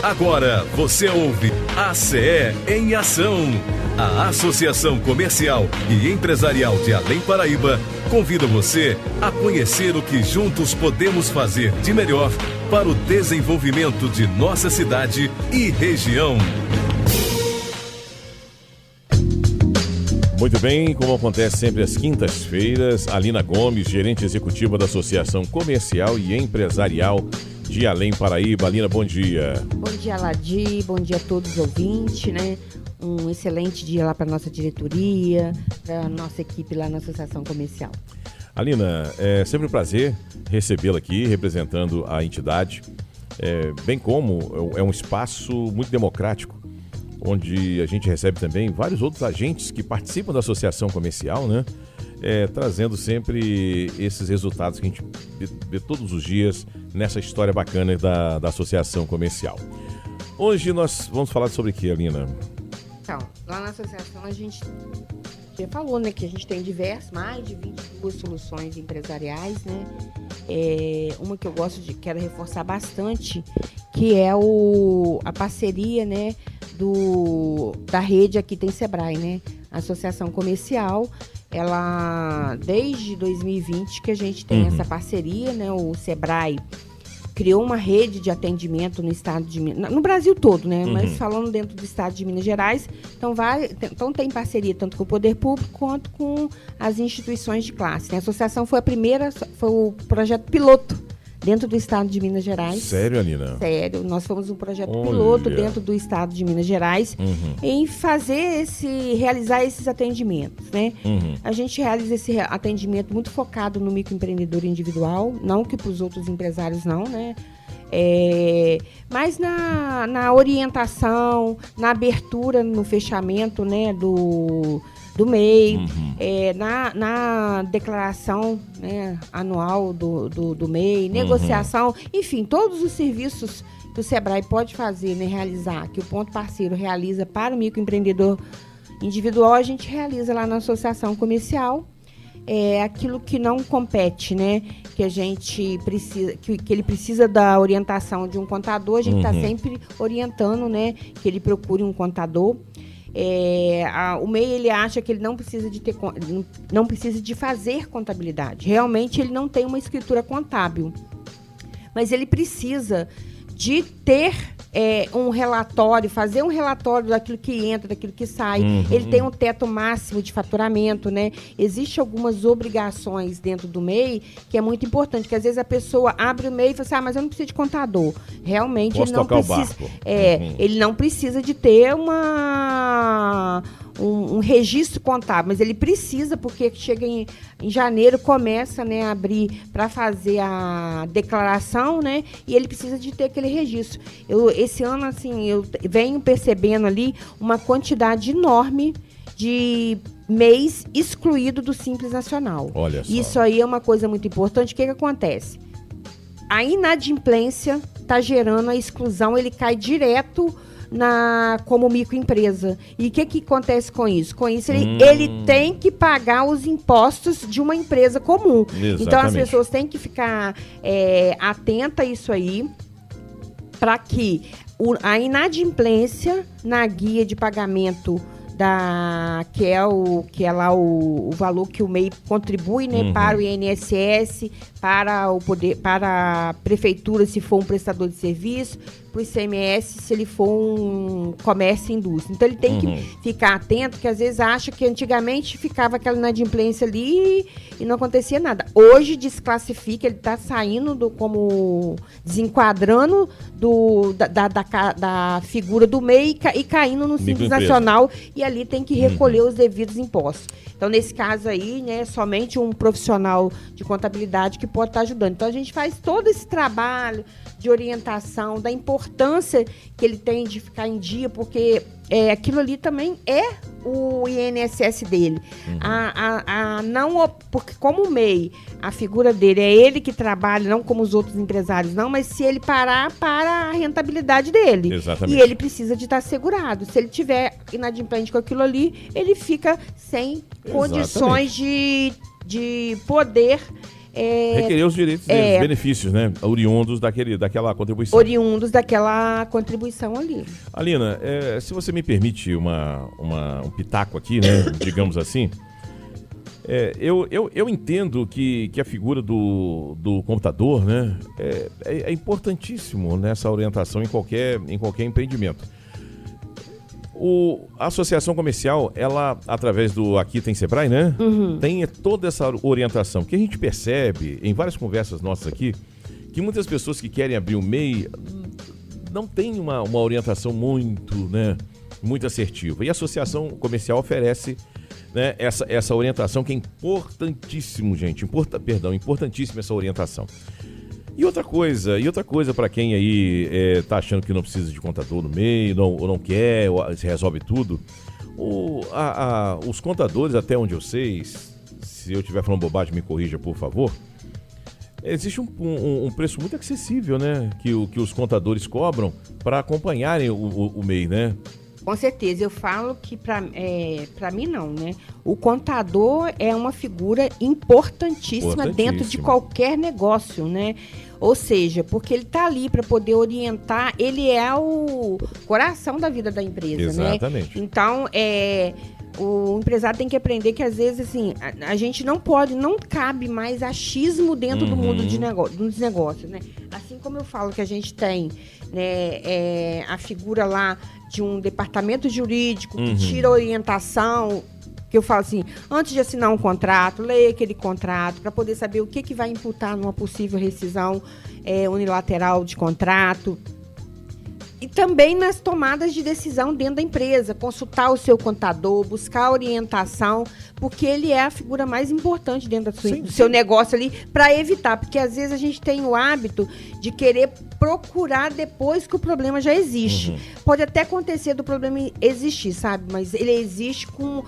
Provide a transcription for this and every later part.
Agora você ouve ACE em Ação. A Associação Comercial e Empresarial de Além Paraíba convida você a conhecer o que juntos podemos fazer de melhor para o desenvolvimento de nossa cidade e região. Muito bem, como acontece sempre às quintas-feiras, Alina Gomes, gerente executiva da Associação Comercial e Empresarial de Além Paraíba. Alina, bom dia. Bom dia, Ladi. Bom dia a todos os ouvintes, né? Um excelente dia lá para a nossa diretoria, para a nossa equipe lá na Associação Comercial. Alina, é sempre um prazer recebê-la aqui, representando a entidade, bem como é um espaço muito democrático, onde a gente recebe também vários outros agentes que participam da associação comercial, né? Trazendo sempre esses resultados que a gente vê todos os dias nessa história bacana da associação comercial. Hoje nós vamos falar sobre o que, Alina? Então, lá na associação a gente já falou, né, que a gente tem mais de 22 soluções empresariais, né? Uma que eu quero reforçar bastante, que é a parceria, né, da rede aqui tem Sebrae, né? A Associação Comercial, ela desde 2020 que a gente tem essa parceria, né? O Sebrae criou uma rede de atendimento no estado de Minas, no Brasil todo, né? Mas falando dentro do estado de Minas Gerais, então tem parceria tanto com o poder público quanto com as instituições de classe, né? A associação foi o projeto piloto dentro do estado de Minas Gerais. Sério, Alina? Sério. Nós fomos um projeto piloto dentro do estado de Minas Gerais em realizar esses atendimentos, né? A gente realiza esse atendimento muito focado no microempreendedor individual, não que para os outros empresários não, né? Mas na orientação, na abertura, no fechamento, né, do MEI, na declaração, né, anual do MEI, negociação, enfim, todos os serviços que o Sebrae pode fazer, né, realizar, que o Ponto Parceiro realiza para o microempreendedor individual, a gente realiza lá na Associação Comercial. Aquilo que não compete, né? Que a gente precisa, que ele precisa da orientação de um contador, a gente está sempre orientando, né? Que ele procure um contador. O MEI, ele acha que ele não precisa de fazer contabilidade. Realmente ele não tem uma escritura contábil, mas ele precisa de ter um relatório, fazer um relatório daquilo que entra, daquilo que sai. Ele tem um teto máximo de faturamento, né? Existem algumas obrigações dentro do MEI que é muito importante, que às vezes a pessoa abre o MEI e fala assim, mas eu não preciso de contador. Realmente Posso ele não tocar precisa. O barco. Ele não precisa de ter um registro contábil, mas ele precisa, porque chega em janeiro, começa, né, a abrir para fazer a declaração, né, e ele precisa de ter aquele registro. Esse ano, assim, eu venho percebendo ali uma quantidade enorme de MEIs excluído do Simples Nacional. Olha só. Isso aí é uma coisa muito importante. O que acontece? A inadimplência está gerando a exclusão, ele cai direto como microempresa. E o que acontece com isso? Com isso, ele tem que pagar os impostos de uma empresa comum. Exatamente. Então, as pessoas têm que ficar atentas a isso aí, para que a inadimplência na guia de pagamento que é lá o valor que o MEI contribui, né, para o INSS, para a prefeitura, se for um prestador de serviço, para o ICMS, se ele for um comércio e indústria. Então, ele tem que ficar atento, que às vezes acha que antigamente ficava aquela inadimplência ali e não acontecia nada. Hoje desclassifica, ele está saindo desenquadrando da figura do MEI e caindo no Simples Nacional, e ali tem que recolher os devidos impostos. Então, nesse caso aí, né, somente um profissional de contabilidade que pode estar ajudando. Então, a gente faz todo esse trabalho de orientação, da importância que ele tem de ficar em dia, porque aquilo ali também é o INSS dele. Porque como o MEI, a figura dele é ele que trabalha, não como os outros empresários, não, mas se ele parar, para a rentabilidade dele. Exatamente. E ele precisa de estar assegurado. Se ele tiver inadimplente com aquilo ali, ele fica sem condições de poder requerer os direitos deles, os benefícios, né? Oriundos daquela contribuição. Oriundos daquela contribuição ali. Alina, se você me permite um pitaco aqui, né? Digamos assim, eu entendo que a figura do computador, né? É importantíssimo nessa orientação em qualquer empreendimento. A associação comercial, ela, através do Aqui Tem Sebrae, né? Tem toda essa orientação. Que a gente percebe, em várias conversas nossas aqui, que muitas pessoas que querem abrir o MEI não têm uma orientação muito assertiva. E a associação comercial oferece, né, essa orientação que é importantíssimo, gente. Importantíssima essa orientação. E outra coisa para quem aí tá achando que não precisa de contador no meio, ou não quer, ou se resolve tudo, os contadores, até onde eu sei, se eu estiver falando bobagem, me corrija, por favor, existe um preço muito acessível, né, que os contadores cobram para acompanharem o MEI, né? Com certeza, eu falo que para mim não, né? O contador é uma figura importantíssima dentro de qualquer negócio, né? Ou seja, porque ele está ali para poder orientar, ele é o coração da vida da empresa, exatamente, né? Então, o empresário tem que aprender que às vezes assim, a gente não cabe mais achismo dentro do mundo dos negócios, né? Assim como eu falo que a gente tem, né, a figura lá de um departamento jurídico que tira a orientação, que eu falo assim, antes de assinar um contrato, leia aquele contrato para poder saber o que vai imputar numa possível rescisão unilateral de contrato. E também nas tomadas de decisão dentro da empresa, consultar o seu contador, buscar orientação, porque ele é a figura mais importante dentro do seu negócio ali, para evitar, porque às vezes a gente tem o hábito de querer procurar depois que o problema já existe. Pode até acontecer do problema existir, sabe? Mas ele existe com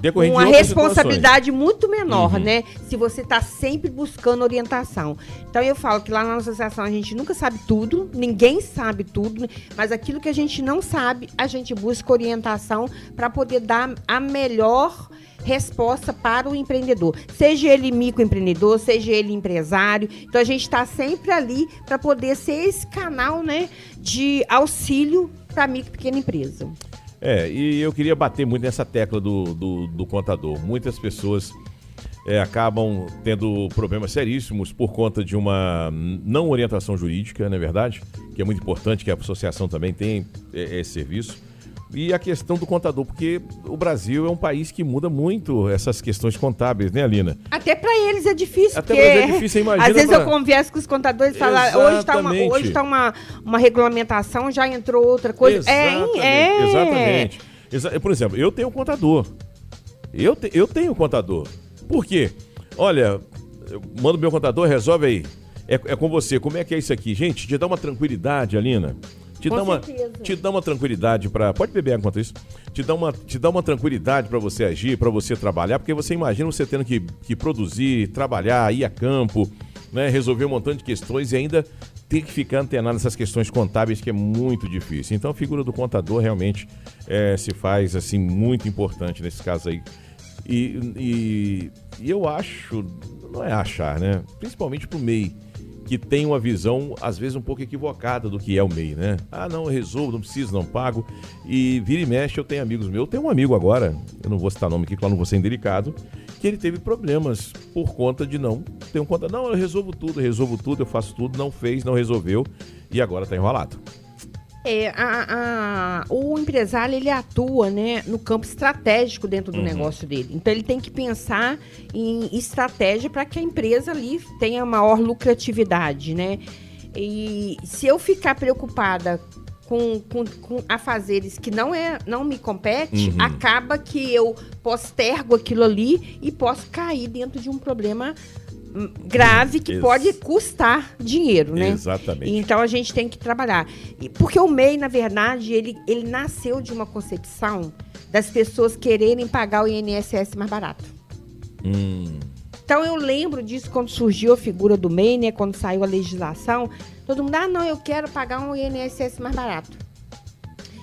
uma responsabilidade muito menor, né? Se você está sempre buscando orientação. Então eu falo que lá na nossa associação a gente nunca sabe tudo, ninguém sabe tudo, mas aquilo que a gente não sabe, a gente busca orientação para poder dar a melhor resposta para o empreendedor. Seja ele microempreendedor, seja ele empresário. Então, a gente está sempre ali para poder ser esse canal, né, de auxílio para a micro e pequena empresa. E eu queria bater muito nessa tecla do contador. Muitas pessoas acabam tendo problemas seríssimos por conta de uma não orientação jurídica, não é verdade? Que é muito importante que a associação também tenha esse serviço. E a questão do contador, porque o Brasil é um país que muda muito essas questões contábeis, né, Alina? Até para eles é difícil. Até para eles é difícil, imagina. Às vezes eu converso com os contadores e falo, hoje está uma regulamentação, já entrou outra coisa. Exatamente. Por exemplo, eu tenho um contador. Eu tenho um contador. Por quê? Olha, eu mando meu contador, resolve aí. É com você. Como é que é isso aqui? Gente, te dá uma tranquilidade, Alina. Te dá uma tranquilidade para... Pode beber enquanto isso. Te dá uma tranquilidade para você agir, para você trabalhar, porque você imagina você tendo que produzir, trabalhar, ir a campo, né, resolver um montão de questões e ainda ter que ficar antenado nessas questões contábeis, que é muito difícil. Então a figura do contador realmente se faz assim muito importante nesse caso aí. E eu acho, não é achar, né? Principalmente pro MEI, que tem uma visão, às vezes, um pouco equivocada do que é o MEI, né? Ah, não, eu resolvo, não preciso, não pago. E vira e mexe, eu tenho amigos meus. Eu tenho um amigo agora, eu não vou citar nome aqui, claro, não vou ser indelicado, que ele teve problemas por conta de não ter um contador. Não, eu resolvo tudo, eu faço tudo, não fez, não resolveu e agora está enrolado. O empresário, ele atua, né, no campo estratégico dentro do negócio dele. Então, ele tem que pensar em estratégia para que a empresa ali tenha maior lucratividade, né? E se eu ficar preocupada com afazeres que não me compete, acaba que eu postergo aquilo ali e posso cair dentro de um problema grave que pode custar dinheiro, né? Exatamente. Então a gente tem que trabalhar. Porque o MEI, na verdade, ele nasceu de uma concepção das pessoas quererem pagar o INSS mais barato. Então eu lembro disso quando surgiu a figura do MEI, né? Quando saiu a legislação, todo mundo, não, eu quero pagar um INSS mais barato.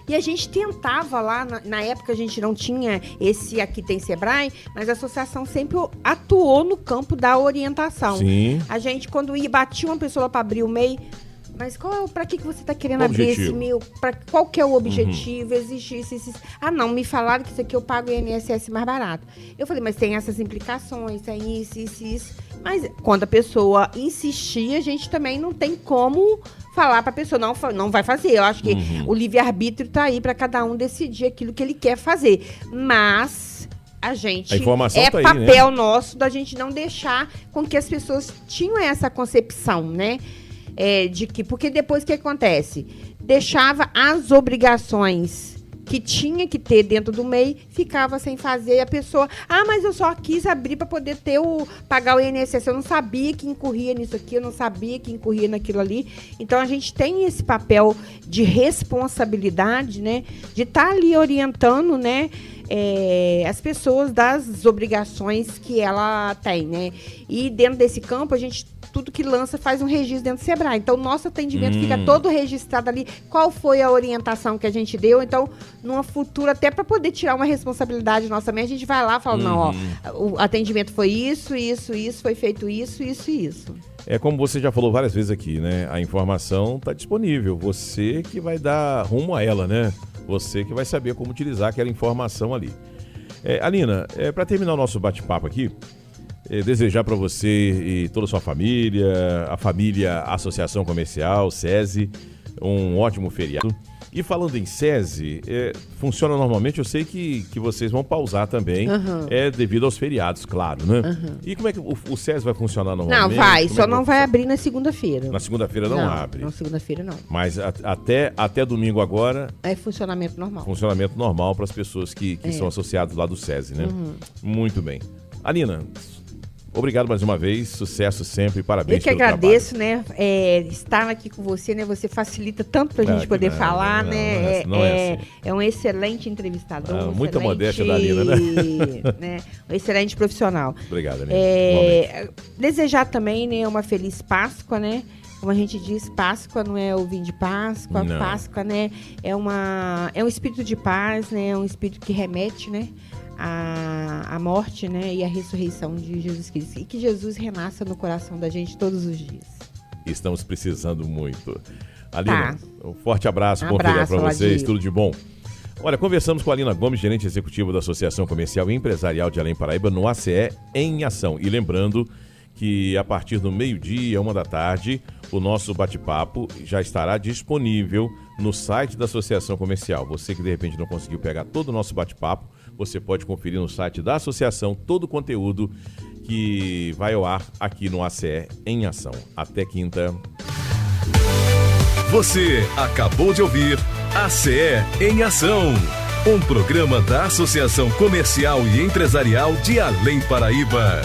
E a gente tentava lá, na época a gente não tinha esse Aqui Tem Sebrae, mas a associação sempre atuou no campo da orientação. Sim. A gente, quando batia uma pessoa para abrir o MEI, mas para que você está querendo abrir esse MEI? Qual que é o objetivo? Existe isso. Ah, não, me falaram que isso aqui eu pago o INSS mais barato. Eu falei, mas tem essas implicações, tem isso. Mas quando a pessoa insistir, a gente também não tem como falar para a pessoa, não vai fazer. Eu acho que o livre-arbítrio está aí para cada um decidir aquilo que ele quer fazer. Mas a informação tá papel aí, né? nosso da gente não deixar com que as pessoas tinham essa concepção, né? Porque depois o que acontece? Deixava as obrigações que tinha que ter dentro do MEI, ficava sem fazer, e a pessoa, mas eu só quis abrir para poder pagar o INSS, eu não sabia que incorria nisso aqui, eu não sabia que incorria naquilo ali. Então a gente tem esse papel de responsabilidade, né, de estar ali orientando, né, as pessoas das obrigações que ela tem, né? E dentro desse campo, a gente, tudo que lança, faz um registro dentro do Sebrae. Então, o nosso atendimento fica todo registrado ali, qual foi a orientação que a gente deu. Então, numa futura, até para poder tirar uma responsabilidade nossa mesmo, a gente vai lá e fala, não, o atendimento foi isso, foi feito isso. É como você já falou várias vezes aqui, né? A informação está disponível, você que vai dar rumo a ela, né? Você que vai saber como utilizar aquela informação ali. Alina, para terminar o nosso bate-papo aqui, desejar para você e toda a sua família, a família Associação Comercial, SESI, um ótimo feriado. E falando em SESI, funciona normalmente, eu sei que vocês vão pausar também, devido aos feriados, claro, né? E como é que o SESI vai funcionar normalmente? Não, vai, só não vai abrir na segunda-feira. Na segunda-feira não abre? Na segunda-feira não. Mas até domingo agora... É funcionamento normal. Funcionamento normal para as pessoas que são associadas lá do SESI, né? Muito bem. Alina, obrigado mais uma vez, sucesso sempre, parabéns pelo trabalho. Eu que agradeço, né, estar aqui com você, né, você facilita tanto pra gente poder falar, né, é um excelente entrevistador, muita modéstia da Alina, né, um excelente profissional. Obrigado, Alina. Desejar também, né, uma feliz Páscoa, né, como a gente diz, Páscoa não é o vinho de Páscoa, não. Páscoa, né, é um espírito de paz, né, é um espírito que remete, né, a morte, né, e a ressurreição de Jesus Cristo. E que Jesus renasça no coração da gente todos os dias. Estamos precisando muito. Alina, um forte abraço, bom feriado para vocês, Ladio. tudo de bom. Olha, conversamos com a Alina Gomes, gerente executiva da Associação Comercial e Empresarial de Além Paraíba, no ACE em Ação. E lembrando que a partir do meio-dia, 13h, o nosso bate-papo já estará disponível no site da Associação Comercial. Você que de repente não conseguiu pegar todo o nosso bate-papo, você pode conferir no site da associação todo o conteúdo que vai ao ar aqui no ACE em Ação. Até quinta. Você acabou de ouvir ACE em Ação, um programa da Associação Comercial e Empresarial de Além Paraíba.